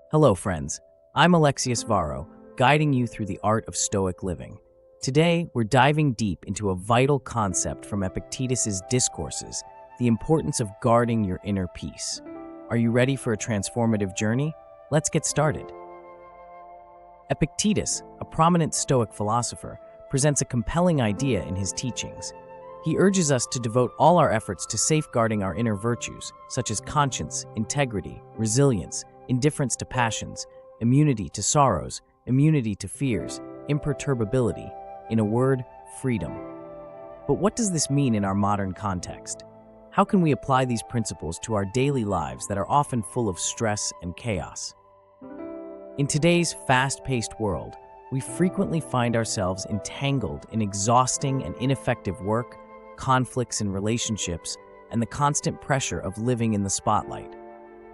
Hello, friends. I'm Alexius Varro, guiding you through the art of Stoic living. Today, we're diving deep into a vital concept from Epictetus's discourses, the importance of guarding your inner peace. Are you ready for a transformative journey? Let's get started. Epictetus, a prominent Stoic philosopher, presents a compelling idea in his teachings. He urges us to devote all our efforts to safeguarding our inner virtues, such as conscience, integrity, resilience, indifference to passions, immunity to sorrows, immunity to fears, imperturbability, in a word, freedom. But what does this mean in our modern context? How can we apply these principles to our daily lives that are often full of stress and chaos? In today's fast-paced world, we frequently find ourselves entangled in exhausting and ineffective work, conflicts in relationships, and the constant pressure of living in the spotlight.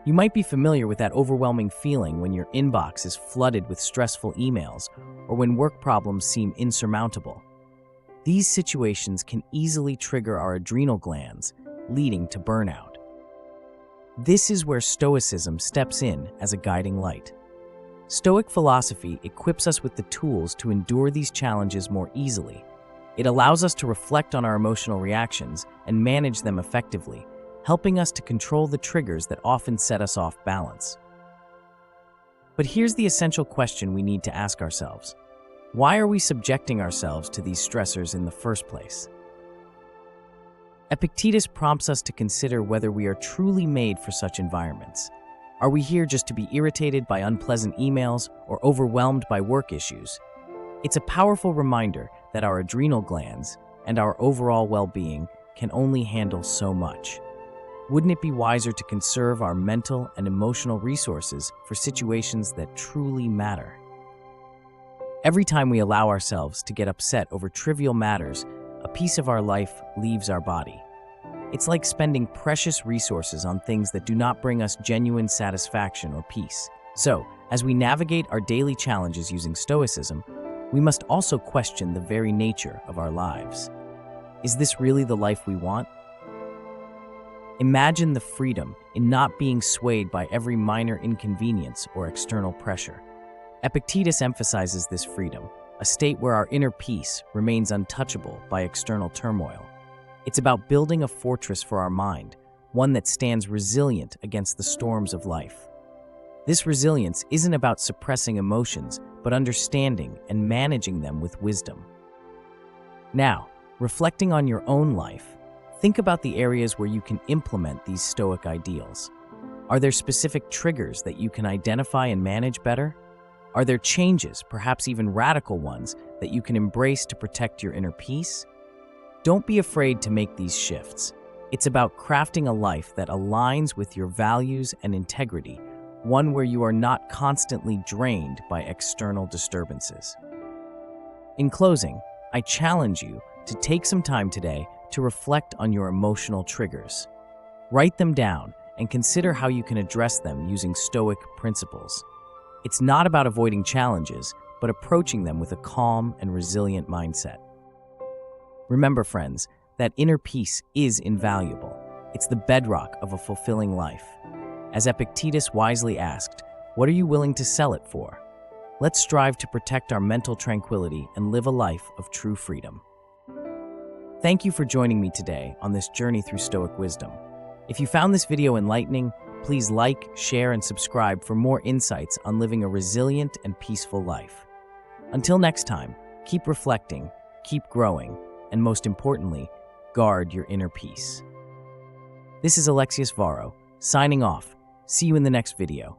You might be familiar with that overwhelming feeling when your inbox is flooded with stressful emails or when work problems seem insurmountable. These situations can easily trigger our adrenal glands, leading to burnout. This is where Stoicism steps in as a guiding light. Stoic philosophy equips us with the tools to endure these challenges more easily. It allows us to reflect on our emotional reactions and manage them effectively, helping us to control the triggers that often set us off balance. But here's the essential question we need to ask ourselves. Why are we subjecting ourselves to these stressors in the first place? Epictetus prompts us to consider whether we are truly made for such environments. Are we here just to be irritated by unpleasant emails or overwhelmed by work issues? It's a powerful reminder that our adrenal glands and our overall well-being can only handle so much. Wouldn't it be wiser to conserve our mental and emotional resources for situations that truly matter? Every time we allow ourselves to get upset over trivial matters, a piece of our life leaves our body. It's like spending precious resources on things that do not bring us genuine satisfaction or peace. So, as we navigate our daily challenges using Stoicism, we must also question the very nature of our lives. Is this really the life we want? Imagine the freedom in not being swayed by every minor inconvenience or external pressure. Epictetus emphasizes this freedom, a state where our inner peace remains untouchable by external turmoil. It's about building a fortress for our mind, one that stands resilient against the storms of life. This resilience isn't about suppressing emotions, but understanding and managing them with wisdom. Now, reflecting on your own life, think about the areas where you can implement these Stoic ideals. Are there specific triggers that you can identify and manage better? Are there changes, perhaps even radical ones, that you can embrace to protect your inner peace? Don't be afraid to make these shifts. It's about crafting a life that aligns with your values and integrity, one where you are not constantly drained by external disturbances. In closing, I challenge you to take some time today to reflect on your emotional triggers. Write them down and consider how you can address them using Stoic principles. It's not about avoiding challenges, but approaching them with a calm and resilient mindset. Remember, friends, that inner peace is invaluable. It's the bedrock of a fulfilling life. As Epictetus wisely asked, what are you willing to sell it for? Let's strive to protect our mental tranquility and live a life of true freedom. Thank you for joining me today on this journey through Stoic wisdom. If you found this video enlightening, please like, share, and subscribe for more insights on living a resilient and peaceful life. Until next time, keep reflecting, keep growing, and most importantly, guard your inner peace. This is Alexius Varro, signing off. See you in the next video.